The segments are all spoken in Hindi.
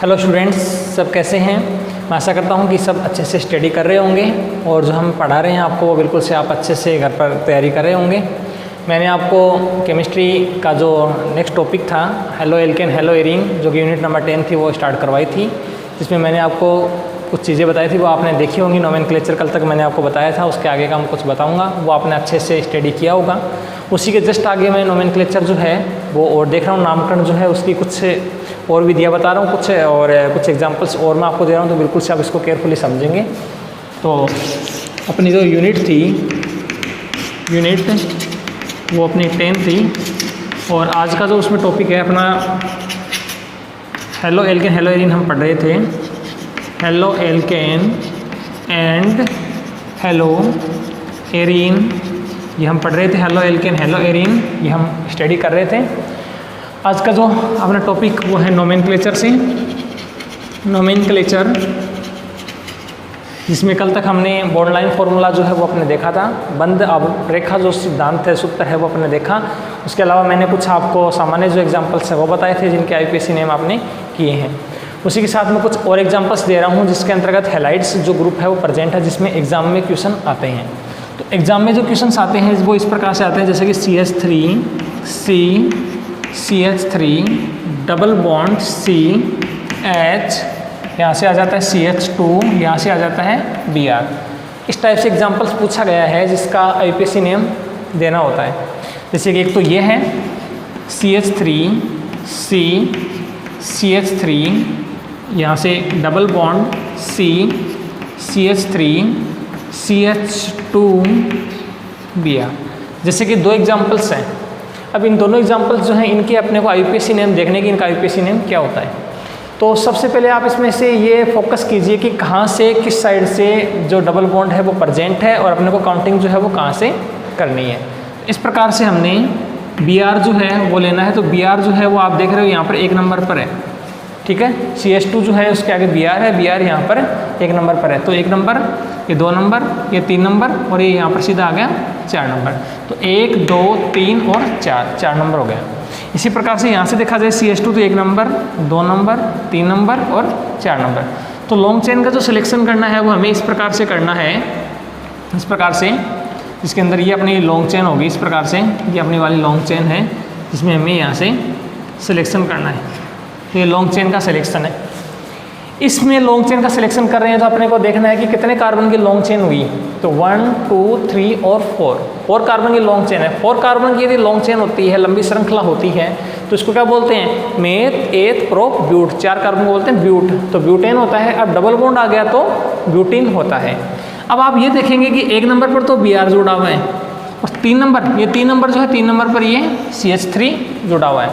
हेलो स्टूडेंट्स, सब कैसे हैं। मैं आशा करता हूं कि सब अच्छे से स्टडी कर रहे होंगे और जो हम पढ़ा रहे हैं आपको वो बिल्कुल से आप अच्छे से घर पर तैयारी कर रहे होंगे। मैंने आपको केमिस्ट्री का जो नेक्स्ट टॉपिक था हेलो एल्केन हेलो एरीन, जो कि यूनिट नंबर 10 थी, वो स्टार्ट करवाई थी, जिसमें मैंने आपको कुछ चीज़ें बताई थी, वो आपने देखी होंगी। नोमेनक्लेचर कल तक मैंने आपको बताया था, उसके आगे का मैं कुछ बताऊँगा, वो आपने अच्छे से स्टडी किया होगा। उसी के जस्ट आगे मैं नोमेनक्लेचर जो है वो और देख रहा हूँ, नामकरण जो है उसकी कुछ और विधियाँ बता रहा हूँ, कुछ एग्जांपल्स और मैं आपको दे रहा हूँ, तो बिल्कुल से आप इसको केयरफुली समझेंगे। तो अपनी जो यूनिट थी, वो अपनी 10 थी, और आज का जो उसमें टॉपिक है अपना हेलो एल्केन हेलो एरीन हम पढ़ रहे थे। Halo alkane and hello arene ये हम पढ़ रहे थे। हेलो एल्केन हेलो एरीन ये हम स्टडी कर रहे थे। आज का जो अपना टॉपिक वो है नोमेनक्लेचर से। नोमेनक्लेचर जिसमें कल तक हमने बॉन्ड लाइन फार्मूला जो है वो अपने देखा था, बंद अब रेखा जो सिद्धांत है, सूत्र है, वो अपने देखा। उसके अलावा मैंने कुछ आपको सामान्य जो एग्जांपल्स हैं वो बताए थे, जिनके आईपीएससी नेम आपने किए हैं। उसी के साथ में कुछ और एग्जांपल्स दे रहा हूँ, जिसके अंतर्गत हैलाइड्स जो ग्रुप है वो प्रेजेंट है, जिसमें एग्जाम में क्वेश्चन आते हैं। तो एग्जाम में जो क्वेश्चन आते हैं वो इस प्रकार से आते हैं, जैसे कि CH3 डबल बॉन्ड CH, यहाँ से आ जाता है CH2, यहाँ से आ जाता है Br। इस टाइप से एग्जांपल्स पूछा गया है, जिसका आईपीएससी नेम देना होता है। जैसे कि एक तो ये है CH3 यहाँ से double bond CH3 CH2 Br। जैसे कि दो एग्जांपल्स हैं। अब इन दोनों एग्जांपल्स जो हैं, इनके अपने को आईपीएससी नेम देखने की, इनका आईपीएससी नेम क्या होता है। तो सबसे पहले आप इसमें से ये फोकस कीजिए कि कहाँ से, किस साइड से जो डबल बॉन्ड है वो प्रेजेंट है, और अपने को काउंटिंग जो है वो कहाँ से करनी है। इस प्रकार से हमने Br जो है वो लेना है। तो Br जो है वो आप देख रहे हो यहाँ पर 1 नंबर पर है, ठीक है। CH2 जो है उसके आगे Br है, Br यहाँ पर 1 नंबर पर है। तो 1 नंबर, ये 2 नंबर, ये 3 नंबर, और ये यहाँ पर सीधा आ गया 4 नंबर। तो 1 2 3 और 4 नंबर हो गया। इसी प्रकार से यहाँ से देखा जाए CH2 तो 1 नंबर, 2 नंबर, 3 नंबर और 4 नंबर। तो लॉन्ग चेन का जो सिलेक्शन करना है वो हमें इस प्रकार से करना है, इस प्रकार से, जिसके अंदर ये अपनी लॉन्ग चेन होगी। इस प्रकार से ये अपनी वाली लॉन्ग चेन है, जिसमें हमें यहाँ से सिलेक्शन करना है। तो ये लॉन्ग चेन का सिलेक्शन है। इसमें लॉन्ग चेन का सिलेक्शन कर रहे हैं तो अपने को देखना है कि कितने कार्बन की लॉन्ग चेन हुई। तो 1 2 3 और 4 कार्बन की लॉन्ग चेन है। 4 कार्बन की यदि लॉन्ग चेन होती है, लंबी श्रृंखला होती है, तो इसको क्या बोलते हैं, meth eth prop but. 4 carbon को बोलते हैं ब्यूट। तो ब्यूटेन होता है। अब डबल बॉन्ड आ गया तो ब्यूटीन होता है। अब आप ये देखेंगे कि 1 नंबर पर तो Br जुड़ा हुआ है, और 3 नंबर, ये 3 नंबर जो है, 3 नंबर पर ये CH3 जुड़ा हुआ है।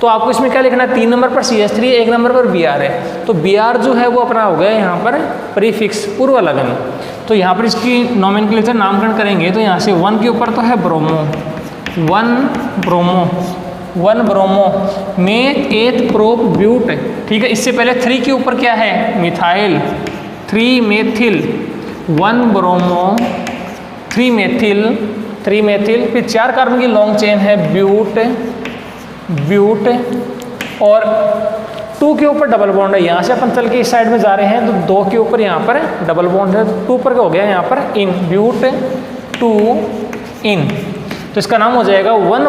तो आपको इसमें क्या लिखना है, 3 नंबर पर CH3, 1 नंबर पर Br है। तो Br जो है वो अपना हो गया यहाँ पर प्रीफिक्स, पूर्व लग्न। तो यहाँ पर इसकी नोमेनक्लेचर नामकरण करेंगे तो यहाँ से 1 के ऊपर तो है bromo, 1 bromo, meth eth prop but, ठीक है। इससे पहले 3 के ऊपर क्या है, मिथाइल, 3 मेथिल, 1 ब्रोमो, 3 मेथिल, फिर 4 कार्बन की लॉन्ग चेन है ब्यूट, और 2 के ऊपर डबल बॉन्ड है। यहाँ से अपन चल के इस साइड में जा रहे हैं तो 2 के ऊपर यहाँ पर डबल बॉन्ड है, 2 पर हो गया यहाँ पर इन, ब्यूट 2 इन। तो इसका नाम हो जाएगा 1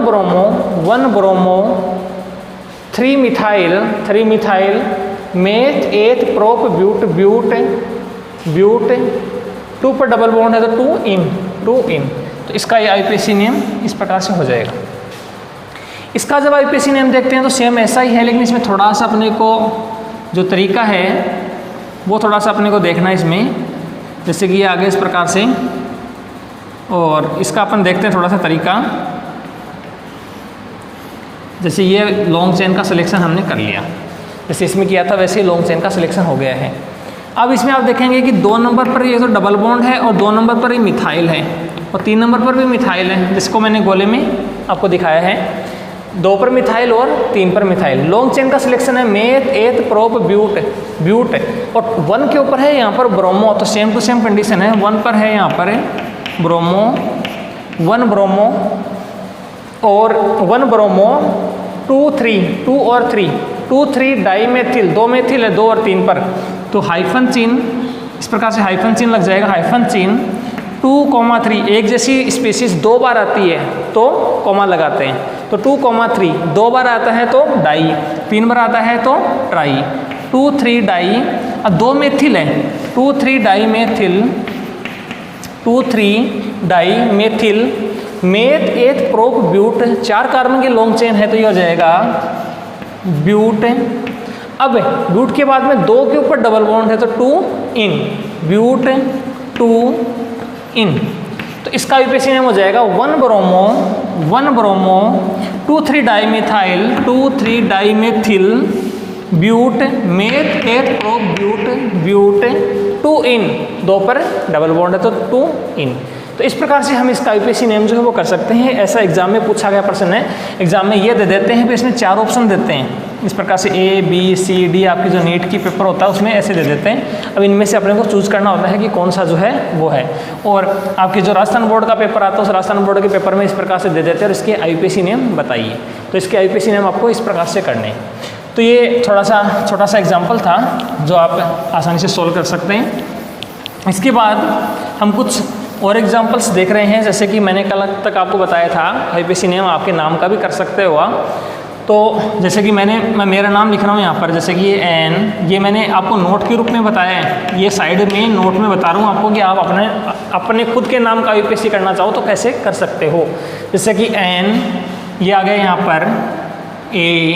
bromo 3 methyl meth eth prop but 2 पर डबल बॉन्ड है तो 2 इन। तो इसका ये आईपीएससी नेम इस प्रकार से हो जाएगा। इसका जब आईपीएससी नेम देखते हैं तो सेम ऐसा ही है, लेकिन इसमें थोड़ा सा अपने को जो तरीका है वो थोड़ा सा अपने को देखना है इसमें। जैसे कि ये आगे इस प्रकार से, और इसका अपन देखते हैं थोड़ा सा तरीका। जैसे ये लॉन्ग चेन का सिलेक्शन हमने कर लिया, जैसे इसमें किया था वैसे ही लॉन्ग चेन का सिलेक्शन हो गया है। अब इसमें आप देखेंगे कि 2 नंबर पर ये तो डबल बॉन्ड है, और 2 नंबर पर ये मिथाइल है, और 3 नंबर पर भी मिथाइल है, जिसको मैंने गोले में आपको दिखाया है। 2 पर मिथाइल और 3 पर मिथाइल। लॉन्ग चेन का सिलेक्शन है मेथ एथ प्रोप ब्यूट, और 1 के ऊपर है यहाँ पर ब्रोमो। तो सेम टू सेम कंडीशन है, 1 पर है यहाँ पर ब्रोमो, 1 ब्रोमो और 1 ब्रोमो 2 3 2 और 3 2 3 डाई मेथिल, 2 मेथिल है 2 और 3 पर, तो हाइफन चिन्ह, इस प्रकार से हाइफन चिन्ह लग जाएगा, हाइफन चिन्ह 2,3, एक जैसी स्पीशीज 2 बार आती है तो कॉमा लगाते हैं, तो 2,3 2 बार आता है तो डाई, 3 बार आता है तो ट्राई, 2 3 डाई, अब 2 मेथिल है, 2 3 di methyl, 2 3 di methyl, meth eth prop but, 4 carbon की लॉन्ग चेन है तो ये हो जाएगा ब्यूट। अब ब्यूट के बाद में 2 के ऊपर डबल बॉन्ड है तो 2 इन, ब्यूट 2 इन, तो इसका आईयूपीएसी नेम हो जाएगा 1 bromo 2 3 dimethyl 2 3 dimethyl but meth eth prop but 2 ene, 2 पर डबल बॉन्ड है तो 2 इन। तो इस प्रकार से हम इसका आईयूपीएसी नेम जो है वो कर सकते हैं। ऐसा एग्जाम में पूछा गया प्रश्न है, एग्जाम में ये दे देते हैं, फिर इसमें 4 ऑप्शन देते हैं, इस प्रकार से A B C D आपकी जो नीट की पेपर होता है उसमें ऐसे दे देते हैं। अब इनमें से अपने को चूज करना होता है कि कौन सा जो है वो है। और आपकी जो राजस्थान बोर्ड का पेपर आता है उस राजस्थान बोर्ड के पेपर में इस प्रकार से दे देते हैं और इसके आईयूपीएसी नेम बताइए, तो इसके आईयूपीएसी नेम आपको इस प्रकार से करने हैं। तो ये थोड़ा सा छोटा सा एग्जाम्पल था जो आप आसानी से सोल्व कर सकते हैं। इसके बाद हम कुछ और एग्जाम्पल्स देख रहे हैं, जैसे कि मैंने कल तक आपको बताया था आईयूपीएसी नेम आपके नाम का भी कर सकते हो। तो जैसे कि मैं मेरा नाम लिख रहा हूँ यहाँ पर, जैसे कि ये एन, ये मैंने आपको नोट के रूप में बताया है, ये साइड में नोट में बता रहा हूँ आपको कि आप अपने खुद के नाम का आईयूपीएसी करना चाहो तो कैसे कर सकते हो। जैसे कि एन, ये आ गया यहाँ पर ए,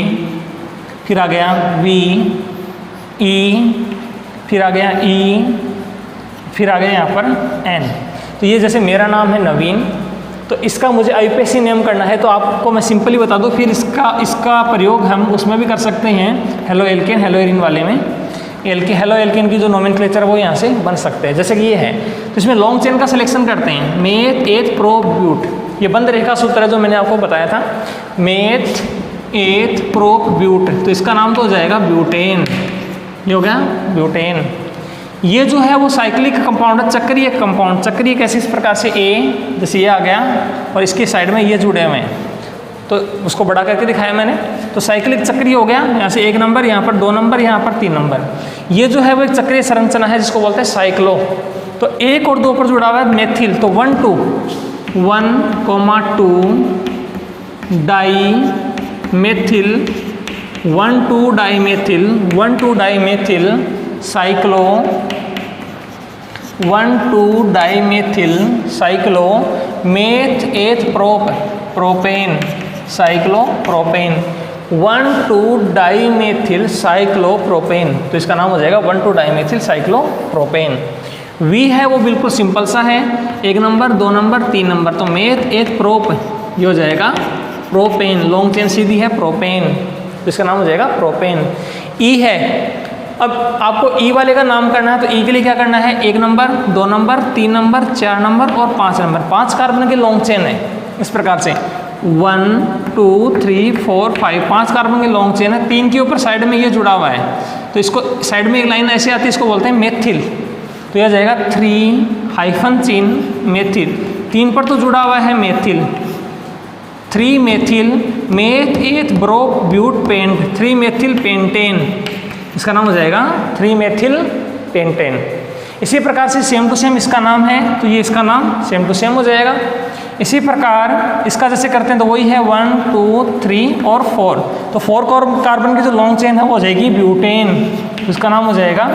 फिर आ गया वी, ई, फिर आ गया ई, फिर आ गया यहाँ पर एन। तो ये जैसे मेरा नाम है नवीन, तो इसका मुझे आईयूपीएसी नेम करना है, तो आपको मैं सिंपली बता दूं, फिर इसका प्रयोग हम उसमें भी कर सकते हैं, हेलो एल्केन हेलो एरिन वाले में। हेलो एल्केन की जो नोमेनक्लेचर है वो यहाँ से बन सकते हैं, जैसे कि ये है। तो इसमें लॉन्ग चेन का सिलेक्शन करते हैं, मेथ एथ प्रो ब्यूट, ये बंद रेखा सूत्र है जो मैंने आपको बताया था, मेथ एथ प्रो ब्यूट, तो इसका नाम तो हो जाएगा ब्यूटेन, ये हो गया ब्यूटेन। ये जो है वो साइक्लिक कंपाउंड है, चक्रीय कंपाउंड, चक्रीय कैसे, इस प्रकार से ए, जैसे ये आ गया और इसके साइड में ये जुड़े हुए हैं, तो उसको बड़ा करके दिखाया मैंने, तो साइक्लिक चक्रीय हो गया, यहाँ से 1 नंबर, यहाँ पर 2 नंबर, यहाँ पर 3 नंबर। ये जो है वो एक चक्रीय संरचना है जिसको बोलते हैं साइक्लो, तो 1 और 2 पर जुड़ा हुआ है मेथिल, तो 1 2 di methyl 1 2 di methyl cyclo 1 2 dimethyl cyclo meth eth propane cyclo propane 1 2 dimethyl cyclo propane, तो इसका नाम हो जाएगा 1 2 डाईमेथिल साइक्लो प्रोपेन। वी है वो बिल्कुल सिंपल सा है, 1 नंबर 2 नंबर 3 नंबर, तो मेथ एथ प्रोप, ये हो जाएगा प्रोपेन, लॉन्ग चेन सीधी है प्रोपेन, तो इसका नाम हो जाएगा प्रोपेन। ई है, अब आपको ई वाले का नाम करना है, तो ई के लिए क्या करना है, 1 नंबर 2 नंबर 3 नंबर 4 नंबर और 5 नंबर, 5 कार्बन की लॉन्ग चेन है, इस प्रकार से 1 2 3 4 5, 5 कार्बन की लॉन्ग चेन है, 3 के ऊपर साइड में ये जुड़ा हुआ है, तो इसको साइड में एक लाइन ऐसे आती है, इसको बोलते हैं मेथिल, तो यह जाएगा 3 हाइफन चिन्ह मेथिल, 3 पर तो जुड़ा हुआ है methyl, 3 methyl meth eth bro but pent, 3 methyl pentane, इसका नाम हो जाएगा 3 मेथिल पेंटेन। इसी प्रकार से सेम टू सेम इसका नाम है, तो ये इसका नाम सेम टू सेम हो जाएगा। इसी प्रकार इसका जैसे करते हैं तो वही है 1 2 3 और 4, तो 4 कार्बन की जो लॉन्ग चेन है वो हो जाएगी ब्यूटेन, तो इसका नाम हो जाएगा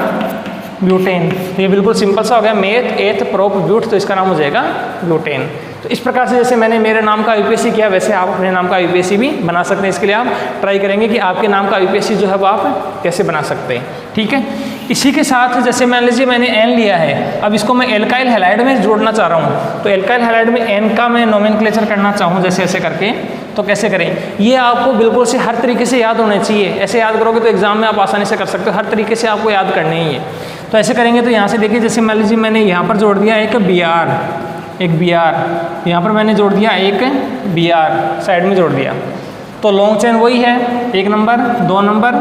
ब्यूटेन। तो ये बिल्कुल सिंपल सा हो गया, मेथ एथ प्रोप ब्यूट, तो इसका नाम हो जाएगा ब्यूटेन। तो इस प्रकार से जैसे मैंने मेरे नाम का आईयूपीएसी किया, वैसे आप अपने नाम का आईयूपीएसी भी बना सकते हैं। इसके लिए आप ट्राई करेंगे कि आपके नाम का आईयूपीएसी जो है वो आप कैसे बना सकते हैं, ठीक है। इसी के साथ जैसे मान लीजिए मैंने एन लिया है, अब इसको मैं एल्काइल हैलाइड में जोड़ना चाह रहा हूँ, तो एल्काइल हैलाइड में एन का मैं नोमेनक्लेचर करना चाहूँ जैसे ऐसे करके, तो कैसे करें, ये आपको बिल्कुल से हर तरीके से याद होने चाहिए। ऐसे याद करोगे तो एग्जाम में आप आसानी से कर सकते हो, हर तरीके से आपको याद करने ही है। तो ऐसे करेंगे तो यहाँ से देखिए, जैसे मान लीजिए मैंने यहाँ पर जोड़ दिया एक बी आर, यहाँ पर मैंने जोड़ दिया एक बी आर, साइड में जोड़ दिया, तो लॉन्ग चेन वही है, 1 number 2 number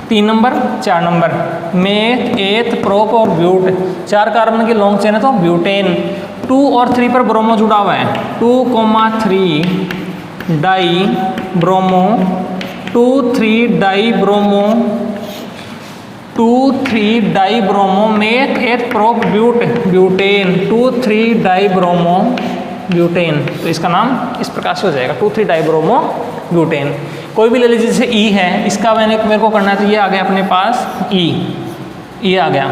3 number 4 number, meth eth prop और ब्यूट, 4 कार्बन की लॉन्ग चेन है तो ब्यूटेन। 2 और 3 पर ब्रोमो जुड़ा हुआ है, 2,3 di bromo 2,3 dibromo 2,3 dibromo meth eth prop butane 2,3 dibromo butane. तो इसका नाम इस प्रकार से हो जाएगा 2,3 डाइब्रोमो ब्यूटेन। कोई भी ले लीजिए, जैसे ई है, इसका मेरे को करना है तो ये आ गया अपने पास ई, ये आ गया।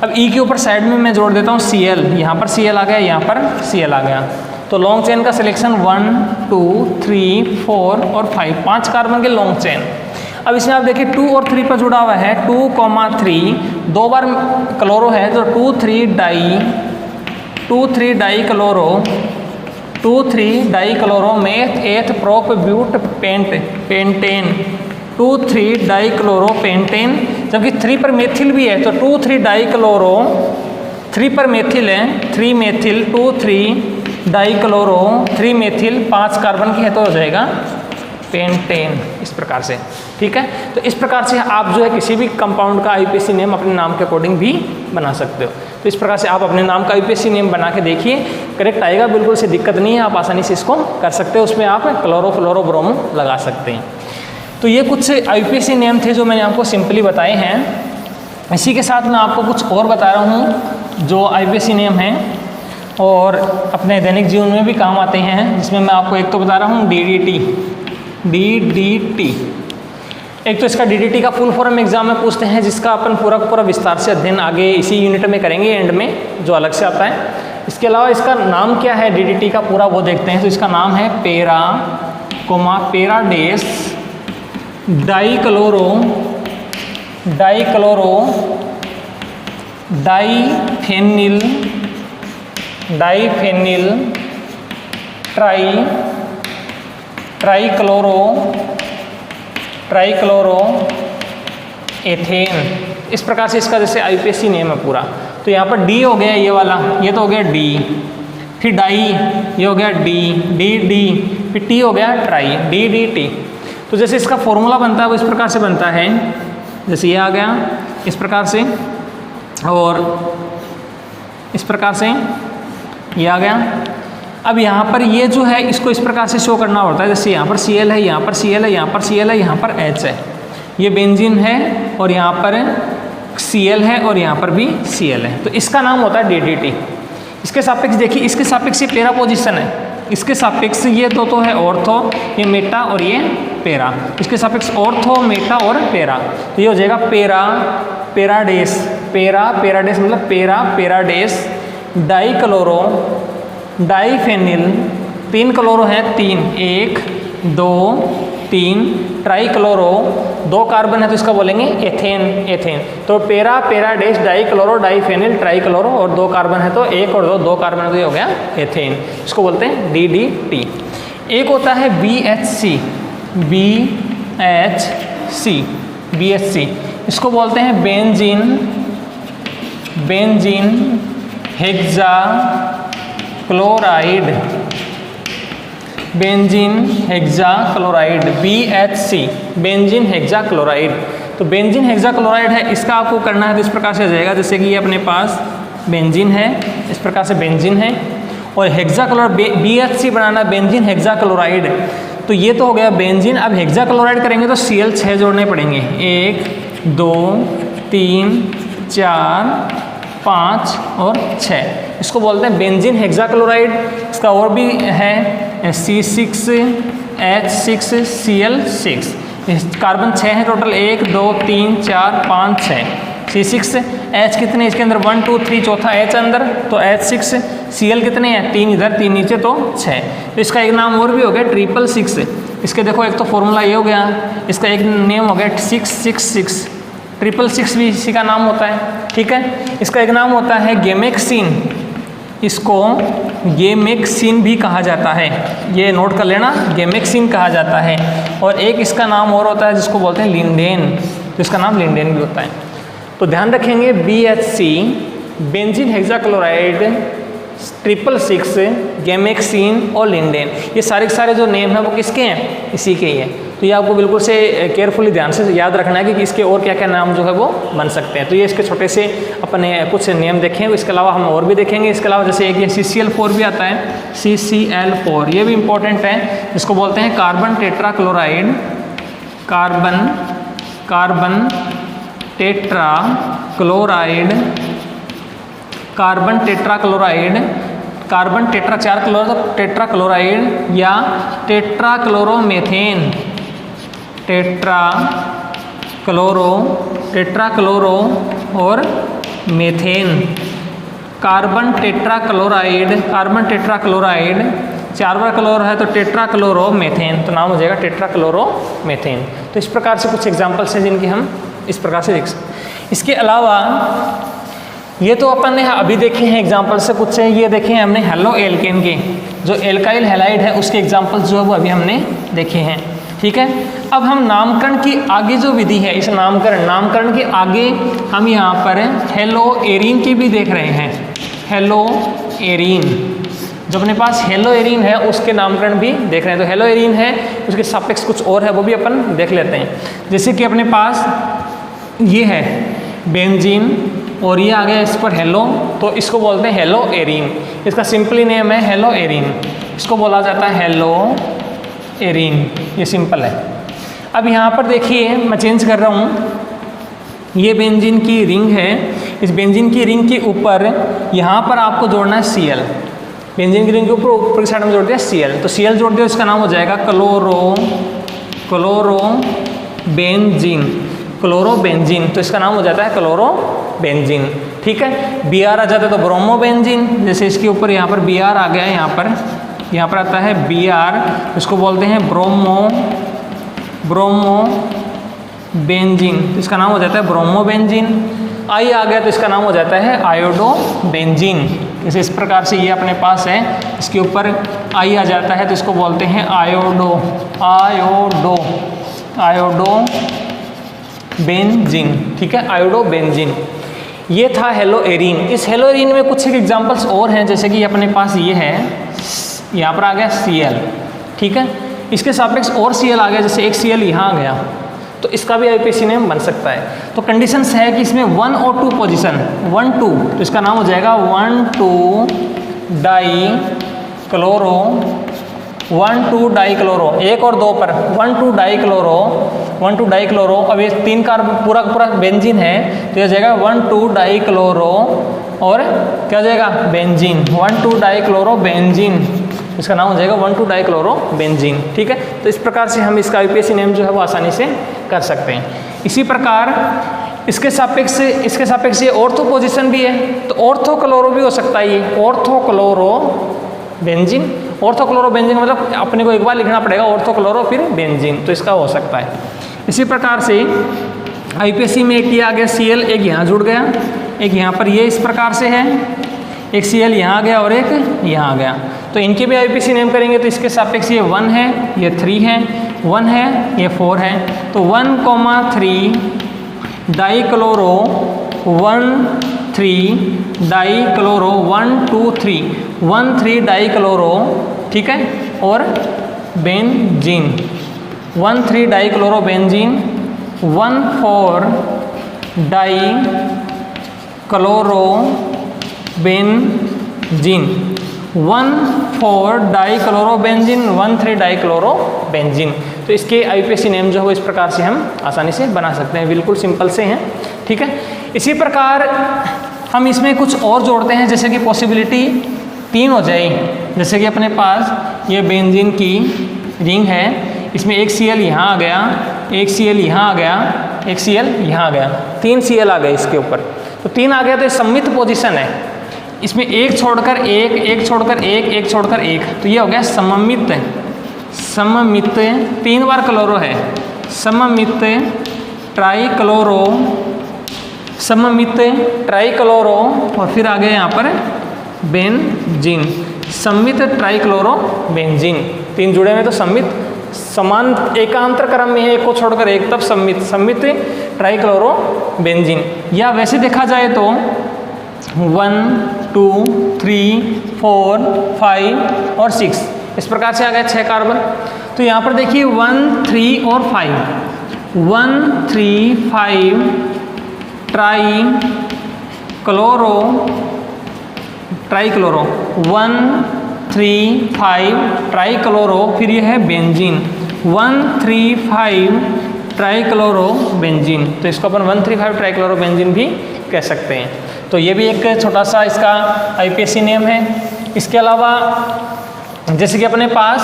अब ई के ऊपर साइड में मैं जोड़ देता हूँ Cl, यहाँ पर Cl आ गया, यहाँ पर Cl आ गया। तो लॉन्ग चेन का सिलेक्शन 1 2 3 4 और 5, 5 कार्बन के लॉन्ग चेन। अब इसमें आप देखिए 2 और 3 पर जुड़ा हुआ है 2,3, 2 बार क्लोरो है तो 2,3 di chloro 2,3 di chloro meth eth prop but pentane 2,3 di chloro pentane. जबकि 3 पर मेथिल भी है तो 2,3 डाई क्लोरो, 3 पर मेथिल है 3 methyl 2,3 di chloro 3 methyl 5 carbon की है तो हो जाएगा पेंटेन, इस प्रकार से। ठीक है, तो इस प्रकार से आप जो है किसी भी कंपाउंड का आईयूपीएसी नेम अपने नाम के अकॉर्डिंग भी बना सकते हो। तो इस प्रकार से आप अपने नाम का आईयूपीएसी नेम बना के देखिए, करेक्ट आएगा, बिल्कुल से दिक्कत नहीं है, आप आसानी से इसको कर सकते हो। उसमें आप क्लोरो फ्लोरो ब्रोमो लगा सकते हैं। तो ये कुछ आईयूपीएसी नेम थे जो मैंने आपको सिंपली बताए हैं। इसी के साथ मैं आपको कुछ और बता रहा हूँ जो आईयूपीएसी नेम हैं और अपने दैनिक जीवन में भी काम आते हैं, जिसमें मैं आपको एक तो बता रहा हूँ DDT। एक तो इसका DDT का फुल फॉर्म एग्जाम में पूछते हैं, जिसका अपन पूरा विस्तार से अध्ययन आगे इसी यूनिट में करेंगे, एंड में जो अलग से आता है। इसके अलावा इसका नाम क्या है DDT का पूरा वो देखते हैं। तो इसका नाम है पैराडेस डाइक्लोरो डाइफेनिल ट्राइक्लोरो एथेन। इस प्रकार से इसका जैसे आईयूपीएसी नेम है पूरा। तो यहाँ पर डी हो गया ये वाला, ये तो हो गया डी, फिर डाई ये हो गया डी, फिर टी हो गया ट्राई, DDT। तो जैसे इसका फॉर्मूला बनता है वो इस प्रकार से बनता है, जैसे ये आ गया इस प्रकार से, और इस प्रकार से ये आ गया। अब यहाँ पर ये जो है इसको इस प्रकार से शो करना होता है, जैसे यहाँ पर Cl है, यहाँ पर Cl है, यहाँ पर Cl है, यहाँ पर H है, ये बेंजीन है, और यहाँ पर Cl है, और यहाँ पर भी Cl है। तो इसका नाम होता है DDT। इसके सापेक्ष देखिए, इसके सापेक्ष ये पेरा पोजीशन है, इसके सापेक्ष ये दो है ऑर्थो, ये मेटा और ये पेरा। इसके सापेक्ष ऑर्थो, मेटा और पेरा, तो ये हो जाएगा पैराडेस मतलब पैराडेस डाइक्लोरो डाइफेनिल, 3 क्लोरो है 3, 1 2 3, ट्राइक्लोरो 2 कार्बन है तो इसका बोलेंगे एथेन। तो पैराडेस डाइक्लोरो डाइफेनिल ट्राइक्लोरो, और 2 कार्बन है तो 1 और 2 कार्बन है तो ये हो गया एथेन, इसको बोलते हैं DDT। एक होता है BHC, इसको बोलते हैं benzene hexachloride, BHC, benzene hexachloride. तो बेंजीन हेक्साक्लोराइड है, इसका आपको करना है तो इस प्रकार से हो जाएगा, जैसे कि ये अपने पास बेंजीन है, इस प्रकार से बेंजीन है, और हेक्साक्लोराइड BHC बनाना बेंजीन हेक्साक्लोराइड। तो ये तो हो गया बेंजीन। अब हेक्साक्लोराइड करेंगे तो Cl6 जोड़ने पड़ेंगे, 1 2 3 4 5 और 6, इसको बोलते हैं बेंजीन हेक्साक्लोराइड। इसका और भी है C6H6Cl6, कार्बन 6 है टोटल, 1 2 3 4 5 6, C6H कितने इसके अंदर 1 2 3, चौथा H अंदर, तो H6, Cl कितने हैं 3 इधर 3 नीचे तो 6। तो इसका एक नाम और भी हो गया 666। इसके देखो एक तो फॉर्मूला ये हो गया, इसका एक नेम हो गया 666, 666 भी इसी का नाम होता है। ठीक है, इसका एक नाम होता है गेमेक्सिन, इसको गेमेक्सिन भी कहा जाता है, ये नोट कर लेना, गेमेक्सिन कहा जाता है। और एक इसका नाम और होता है जिसको बोलते हैं लिंडेन, तो इसका नाम लिंडेन भी होता है। तो ध्यान रखेंगे BHC बेंजीन हेक्साक्लोराइड, 666, गेमेक्सिन और लिंडेन, ये सारे जो नेम हैं वो किसके हैं, इसी के ही हैं। तो ये आपको बिल्कुल से केयरफुली ध्यान से याद रखना है कि इसके और क्या क्या नाम जो है वो बन सकते हैं। तो ये इसके छोटे से अपने कुछ नेम देखें, इसके अलावा हम और भी देखेंगे। इसके अलावा जैसे एक ये CCl4 भी आता है, CCl4 ये भी इंपॉर्टेंट है, इसको बोलते हैं carbon carbon tetra chloride, carbon tetra chloride, carbon tetra 4 chloro तो टेट्रा क्लोराइड या टेट्रा क्लोरोमेथेन, टेट्रा क्लोरो और मेथेन। कार्बन टेट्रा क्लोराइड 4 बार क्लोरो है तो टेट्रा क्लोरोमेथेन, तो नाम हो जाएगा टेट्रा क्लोरोमेथेन। तो इस प्रकार से कुछ एग्जांपल्स हैं जिनकी हम इस प्रकार से देख सकते। इसके अलावा ये तो अपन ने अभी देखे हैं एग्जांपल से कुछ है, ये देखे हैं हमने हेलो एल्केन के, जो एल्काइल हैलाइड है उसके एग्जांपल्स जो है वो अभी हमने देखे हैं। ठीक है, अब हम नामकरण की आगे जो विधि है, इस नामकरण के आगे हम यहाँ पर हेलो एरीन की भी देख रहे हैं। हेलो एरीन, जो अपने पास हेलो एरीन है उसके नामकरण भी देख रहे हैं। तो हेलो एरीन है, उसके सापेक्ष कुछ और है वो भी अपन देख लेते हैं। जैसे कि अपने पास ये है बेंजीन और ये आ गया इस पर हेलो, तो इसको बोलते हैं हेलो एरीन। इसका सिंपली नेम है हेलो एरीन, इसको बोला जाता है हेलो एरीन, ये सिंपल है। अब यहाँ पर देखिए मैं चेंज कर रहा हूँ, ये बेंजीन की रिंग है, इस बेंजीन की रिंग के ऊपर यहाँ पर आपको जोड़ना है Cl। बेंजीन की रिंग के ऊपर की साइड में जोड़ दिया Cl, तो Cl जोड़ दिया, इसका नाम हो जाएगा क्लोरोबेंजीन, तो इसका नाम हो जाता है क्लोरोबेंजीन। ठीक है, Br आ जाता है तो ब्रोमोबेंजीन, जैसे इसके ऊपर यहाँ पर Br आ गया है, यहाँ पर आता है Br, इसको बोलते हैं ब्रोमोबेंजीन, तो इसका नाम हो जाता है ब्रोमोबेंजीन। I आ गया तो इसका नाम हो जाता है आयोडोबेंजीन। जैसे इस प्रकार से ये अपने पास है, इसके ऊपर I आ जाता है तो इसको बोलते हैं आयोडोबेंजीन। ठीक है, आयोडोबेंजीन। ये था हेलो एरीन। इस हेलो एरीन में कुछ एक एग्जांपल्स और हैं, जैसे कि अपने पास ये है, यहाँ पर आ गया Cl। ठीक है, इसके सापेक्ष और Cl आ गया, जैसे एक Cl यहाँ आ गया, तो इसका भी IUPAC नेम बन सकता है। तो कंडीशंस है कि इसमें 1 और 2 पोजीशन, 1 2, तो इसका नाम हो जाएगा 1 2 डाइक्लोरो, 1 और 2 पर 1 2 डाइक्लोरो। अब ये 3 कार्बन पूरा बेंजीन है, तो यह जाएगा 1 2 डाइक्लोरो और क्या हो जाएगा बेंजीन, 1 2 डाइक्लोरो बेंजीन, इसका नाम हो जाएगा 1 2 डाइक्लोरो बेंजीन। ठीक है, तो इस प्रकार से हम इसका IUPAC नेम जो है वो आसानी से कर सकते हैं। इसी प्रकार इसके सापेक्ष ये ऑर्थो पोजीशन भी है, तो ऑर्थोक्लोरो भी हो सकता है। ये ऑर्थोक्लोरोबेंजीन का मतलब अपने को एक बार लिखना पड़ेगा, ऑर्थोक्लोरो फिर बेंजीन, तो इसका हो सकता है। इसी प्रकार से IUPAC में एक ये आ गया Cl, एक यहाँ जुड़ गया, एक यहाँ पर ये इस प्रकार से है, एक Cl यहाँ आ गया और एक यहाँ आ गया, तो इनके भी IUPAC नेम करेंगे तो इसके सापेक्ष ये 1 है, ये 3 है, 1 है, ये 4 है, तो 1,3 डाइक्लोरो 1 3 डाइक्लोरो 1 2 3 1 3 डाइक्लोरो। ठीक है, और benzene 1 3 dichloro benzene, 1 4 dichloro benzene, 1 4 dichlorobenzene, 1 3 dichlorobenzene. तो इसके IUPAC नेम जो है इस प्रकार से हम आसानी से बना सकते हैं, बिल्कुल सिंपल से हैं। ठीक है, इसी प्रकार हम इसमें कुछ और जोड़ते हैं, जैसे कि पॉसिबिलिटी 3 हो जाए, जैसे कि अपने पास ये बेंजीन की रिंग है, इसमें एक Cl यहाँ आ गया, एक Cl यहाँ आ गया, एक Cl यहाँ आ गया, 3 Cl आ गए इसके ऊपर, तो 3 आ गया तो ये सममित पोजीशन है, इसमें एक छोड़कर एक, एक छोड़कर एक, एक छोड़कर एक, तो ये हो गया सममित 3 बार क्लोरो है, सममित ट्राइक्लोरो और फिर आ गया यहाँ पर बेंजीन, सममित ट्राइक्लोरो बेंजीन, 3 जुड़े हुए तो सममित, समान एकांतर क्रम में है, एक को छोड़कर एक, तब सममित ट्राइक्लोरो बेंजीन। या वैसे देखा जाए तो 1 2 3 4 5 और 6 इस प्रकार से आ गए 6 कार्बन। तो यहाँ पर देखिए 1 3 और 5, 1 3 5 ट्राइक्लोरो 1 3 5 ट्राइक्लोरो, फिर ये है बेंजीन 1 3 5 ट्राइक्लोरोबेंजीन। तो इसको अपन 135 ट्राइक्लोरोबेंजीन भी कह सकते हैं। तो ये भी एक छोटा सा इसका आईपीएसी नेम है। इसके अलावा जैसे कि अपने पास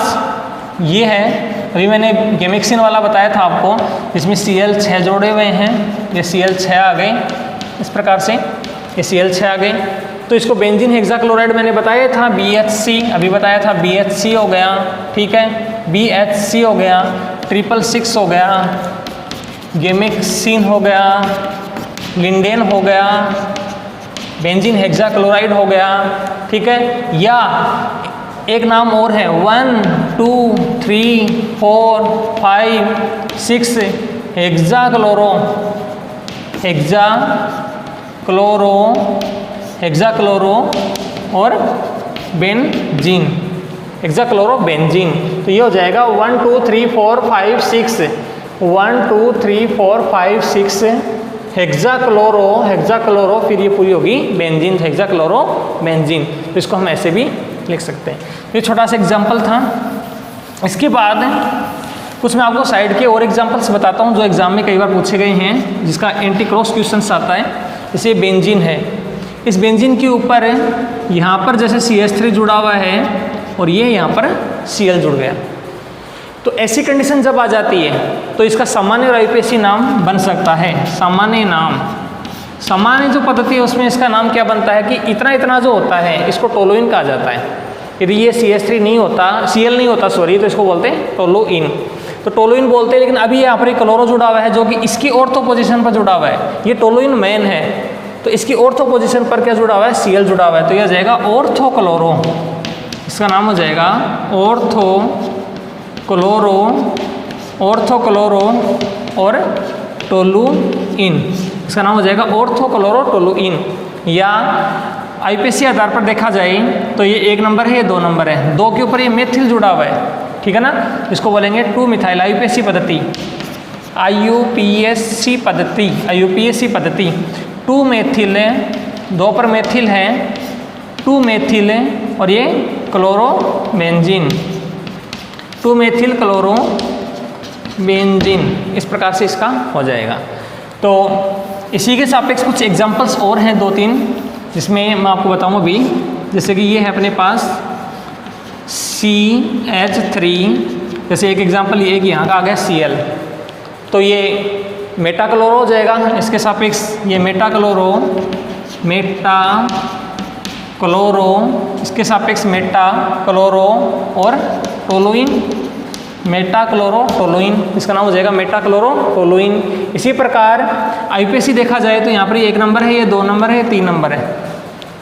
ये है, अभी मैंने गेमिक्सिन वाला बताया था आपको, जिसमें Cl6 जोड़े हुए हैं। ये Cl6 आ गए इस प्रकार से, ये Cl6 आ गए। तो इसको बेंजीन हेक्साक्लोराइड मैंने बताया था BHC, अभी बताया था BHC हो गया, ठीक है, BHC हो गया, 666 हो गया, गेमिक्सिन हो गया, लिंडेन हो गया, बेंजीन हेक्साक्लोराइड हो गया, ठीक है। या एक नाम और है 1 2 3 4 5 6 हेक्साक्लोरो और बेंजीन, हेक्साक्लोरोबेंजीन। तो ये हो जाएगा 1 2 3 4 5 6 1 2 3 4 5 6 हेक्साक्लोरो, फिर ये पूरी होगी बेंजीन, हेक्साक्लोरोबेंजीन। तो इसको हम ऐसे भी लिख सकते हैं। ये छोटा सा एग्जाम्पल था। इसके बाद कुछ मैं आपको साइड के और एग्जाम्पल्स बताता हूँ जो एग्जाम में कई बार पूछे गए हैं, जिसका एंटी क्रॉस क्वेश्चन आता है। जैसे बेंजीन है, इस बेंजीन के ऊपर यहाँ पर जैसे CH3 जुड़ा हुआ है और ये यहाँ पर Cl जुड़ गया। तो ऐसी कंडीशन जब आ जाती है तो इसका सामान्य और आईपीएसी नाम बन सकता है। सामान्य नाम, सामान्य जो पद्धति है उसमें इसका नाम क्या बनता है कि इतना इतना जो होता है इसको टोलुइन कहा जाता है। यदि ये CH3 नहीं होता, Cl नहीं होता सॉरी, तो इसको बोलते हैं टोलुइन। तो टोलुइन बोलते हैं। लेकिन अभी यहाँ पर क्लोरो जुड़ा हुआ है जो कि इसकी ऑर्थो पोजीशन पर जुड़ा हुआ है, ये टोलुइन मेन है। तो इसकी ऑर्थो पोजीशन पर क्या जुड़ा हुआ है, Cl जुड़ा हुआ है। तो यह जाएगा ऑर्थोक्लोरो, इसका नाम हो जाएगा ऑर्थोक्लोरो और टोलुइन, इसका नाम हो जाएगा ऑर्थोक्लोरो टोलुइन। या आईपीएसी आधार पर देखा जाए तो ये 1 नंबर है, ये 2 नंबर है। 2 के ऊपर ये मेथिल जुड़ा हुआ है, ठीक है ना, इसको बोलेंगे 2 मिथाइल आईपीएसी पद्धति, IUPAC पद्धति। 2 मेथिल है, 2 पर मेथिल है, 2 मेथिल और ये क्लोरोबेंजीन, 2 मेथिल क्लोरोबेंजीन, इस प्रकार से इसका हो जाएगा। तो इसी के सापेक्ष कुछ एग्जांपल्स और हैं 2-3, जिसमें मैं आपको बताऊँ अभी। जैसे कि ये है अपने पास CH3, जैसे एक एग्जांपल ये कि यहाँ का आ गया Cl, तो ये मेटाक्लोरो हो जाएगा इसके सापेक्ष, ये मेटाक्लोरो, इसके सापेक्ष मेटाक्लोरो और टोलुइन, मेटाक्लोरोटोलुइन, इसका नाम हो जाएगा मेटाक्लोरोटोलुइन। इसी प्रकार आईपीएसी देखा जाए तो यहाँ पर 1 नंबर है, ये 2 नंबर है, 3 नंबर है।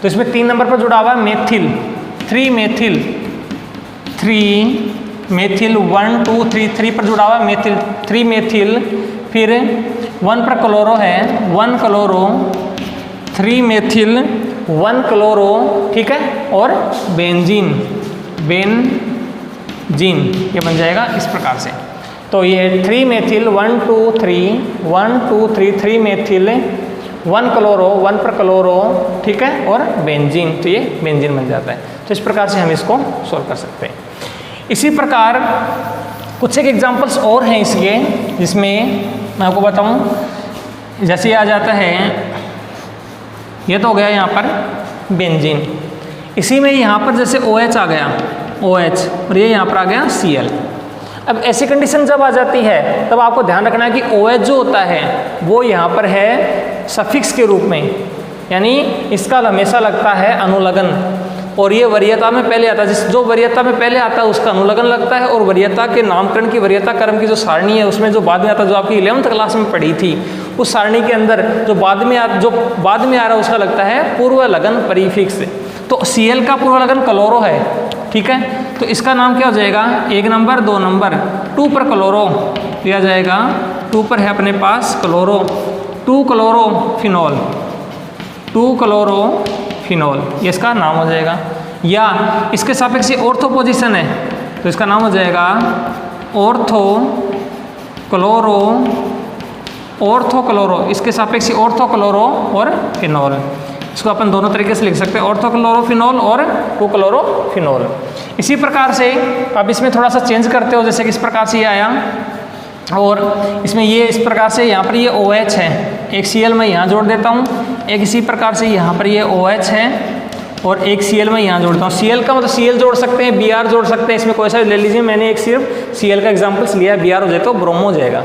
तो इसमें 3 नंबर पर जुड़ा हुआ है मेथिल, 3 मेथिल 1 2 3 3 पर जुड़ा हुआ है मेथिल, 3 मेथिल। फिर 1 पर क्लोरो है, 1 क्लोरो, 3 मेथिल 1 क्लोरो, ठीक है, और बेंजीन, ये बन जाएगा इस प्रकार से। तो ये 3 मेथिल 1 2 3 3 मेथिल 1 क्लोरो, 1 पर क्लोरो, ठीक है, और बेंजीन, तो ये बेंजीन बन जाता है। तो इस प्रकार से हम इसको सॉल्व कर सकते हैं। इसी प्रकार कुछ एक एग्जांपल्स और हैं इसके, जिसमें मैं आपको बताऊं, जैसे आ जाता है, ये तो हो गया यहाँ पर बेंजीन। इसी में यहाँ पर जैसे OH आ गया, OH, और ये यहाँ पर आ गया Cl। अब ऐसी कंडीशन जब आ जाती है तब आपको ध्यान रखना है कि OH जो होता है वो यहाँ पर है सफिक्स के रूप में, यानी इसका हमेशा लगता है अनुलग्न, और ये वरीयता में पहले आता है। जो वरीयता में पहले आता है उसका अनुलग्न लगता है, और वरीयता के नामकरण की, वरीयता क्रम की जो सारणी है उसमें जो बाद में आता है, जो आपकी 11th क्लास में पढ़ी थी, उस सारणी के अंदर जो बाद में आ रहा है उसका लगता है पूर्व लगन परिफिक्स। तो Cl का पूर्व लगन क्लोरो है, ठीक है, तो इसका नाम क्या हो जाएगा, 1 नंबर 2 नंबर। 2 पर क्लोरो लिया जाएगा, 2 पर है अपने पास क्लोरो, 2 क्लोरोफिनॉल, ये इसका नाम हो जाएगा। या इसके सापेक्ष ऑर्थो पोजीशन है तो इसका नाम हो जाएगा ऑर्थोक्लोरो, इसके सापेक्ष ऑर्थोक्लोरो और फिनॉल। इसको अपन दोनों तरीके से लिख सकते हैं, ऑर्थोक्लोरोफिनॉल और 2 क्लोरोफिनॉल। इसी प्रकार से अब इसमें थोड़ा सा चेंज करते हो, जैसे कि इस प्रकार से ये आया और इसमें ये इस प्रकार से यहाँ पर ये OH है, एक Cl मैं यहाँ जोड़ देता हूँ, एक इसी प्रकार से यहाँ पर ये OH है और एक Cl मैं यहाँ जोड़ता हूँ। Cl का मतलब Cl जोड़ सकते हैं, Br जोड़ सकते हैं, इसमें कोई सा भी ले लीजिए, मैंने एक सिर्फ Cl का एग्जाम्पल्स लिया है, Br हो जाए तो ब्रोमो हो जाएगा।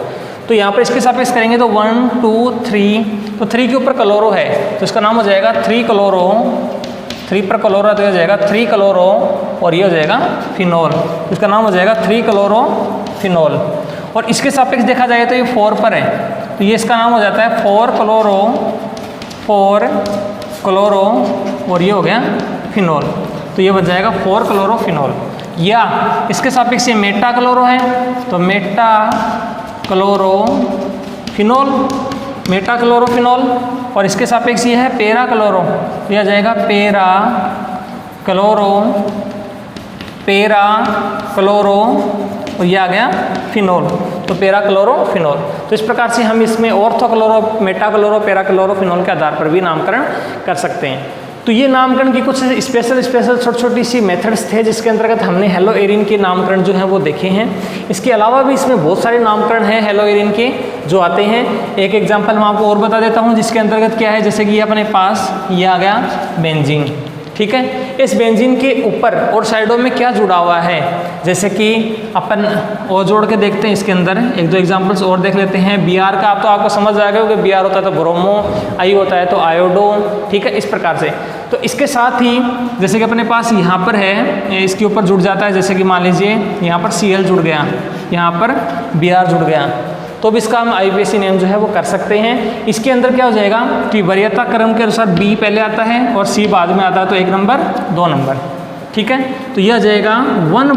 तो यहाँ पर इसके सापेक्ष करेंगे तो 1 2 3, तो 3 के ऊपर क्लोरो है तो इसका नाम हो जाएगा 3 क्लोरो, 3 पर क्लोरो तो हो जाएगा 3 क्लोरो और ये हो जाएगा फिनोल, इसका नाम हो जाएगा 3 क्लोरो फिनोल। और इसके सापेक्ष देखा जाए तो ये 4 पर है तो ये इसका नाम हो जाता है 4 क्लोरो और ये हो गया फिनोल, तो ये बन जाएगा 4 क्लोरो फिनोल। या इसके सापेक्ष ये मेटा क्लोरो है तो Meta chloro phenol, Meta chloro phenol. और इसके सापेक्ष ये है पेरा क्लोरो, तो यह आ जाएगा पेरा क्लोरो और ये आ गया फिनोल, तो पेरा क्लोरो फिनोल। तो इस प्रकार से हम इसमें ऑर्थो क्लोरो, मेटा क्लोरो, पेरा क्लोरो फिनोल के आधार पर भी नामकरण कर सकते हैं। तो ये नामकरण की कुछ स्पेशल छोटी छोटी सी मेथड्स थे जिसके अंतर्गत हमने हेलो एरिन के नामकरण जो हैं वो देखे हैं। इसके अलावा भी इसमें बहुत सारे नामकरण हैं हेलो एरिन के जो आते हैं। एक एग्जांपल मैं आपको और बता देता हूँ जिसके अंतर्गत क्या है, जैसे कि ये अपने पास ये आ गया बेंजीन, ठीक है। इस बेंजीन के ऊपर और साइडों में क्या जुड़ा हुआ है, जैसे कि अपन और जोड़ के देखते हैं इसके अंदर एक दो एग्जांपल्स और देख लेते हैं। Br का आप तो आपको समझ आ गया कि Br होता है तो ब्रोमो, I होता है तो आयोडो, ठीक है, इस प्रकार से। तो इसके साथ ही जैसे कि अपने पास यहाँ पर है, इसके ऊपर जुड़ जाता है, जैसे कि मान लीजिए यहाँ पर Cl जुड़ गया, यहाँ पर Br जुड़ गया, तो भी इसका हम IUPAC नेम जो है वो कर सकते हैं। इसके अंदर क्या हो जाएगा कि वरीयता क्रम के अनुसार B पहले आता है और C बाद में आता है, तो 1 नंबर 2 नंबर, ठीक है। तो यह आ जाएगा 1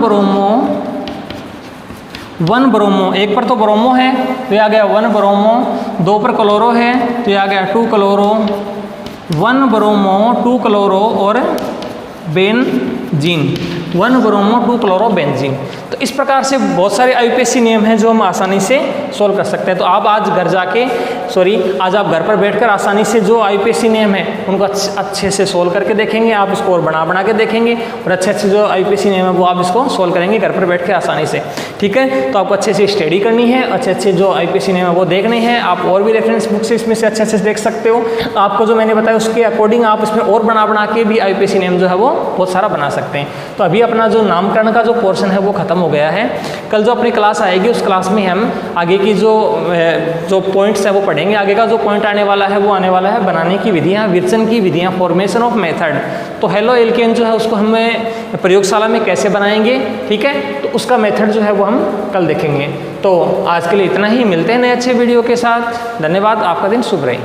ब्रोमो, एक पर तो ब्रोमो है तो यह आ गया 1 ब्रोमो, 2 पर क्लोरो है तो यह आ गया 2 क्लोरो, 1 ब्रोमो 2 क्लोरो और बेंजीन, 1 ब्रोमो 2 क्लोरो बेंजीन। तो इस प्रकार से बहुत सारे IUPAC नियम हैं जो हम आसानी से सोल्व कर सकते हैं। तो आप आज घर जाके आज आप घर पर बैठकर आसानी से जो IUPAC नियम है उनको अच्छे से सोल्व करके देखेंगे, आप इसको और बना के देखेंगे और अच्छे जो IUPAC नियम है वो आप इसको सोल्व करेंगे घर पर बैठ के आसानी से, ठीक है। तो आपको अच्छे से स्टडी करनी है, अच्छे जो IUPAC नियम है वो देखने हैं। आप और भी रेफरेंस बुक से इसमें से अच्छे देख सकते हो। आपको जो मैंने बताया उसके अकॉर्डिंग आप इसमें और बना के भी IUPAC नियम जो है वो बहुत सारा बना सकते हैं। तो अभी अपना जो नामकरण का जो पोर्शन है वो खत्म हो गया है। कल जो अपनी क्लास आएगी उस क्लास में हम आगे की जो पॉइंट्स है वो पढ़ेंगे। आगे का जो पॉइंट आने वाला है वो आने वाला है बनाने की विधियाँ, विरचन की विधियाँ, फॉर्मेशन ऑफ मेथड। तो हेलो एल्केन जो है उसको हमें प्रयोगशाला में कैसे बनाएंगे, ठीक है, तो उसका मेथड जो है वो हम कल देखेंगे। तो आज के लिए इतना ही, मिलते हैं नए अच्छे वीडियो के साथ। धन्यवाद, आपका दिन शुभ रहे।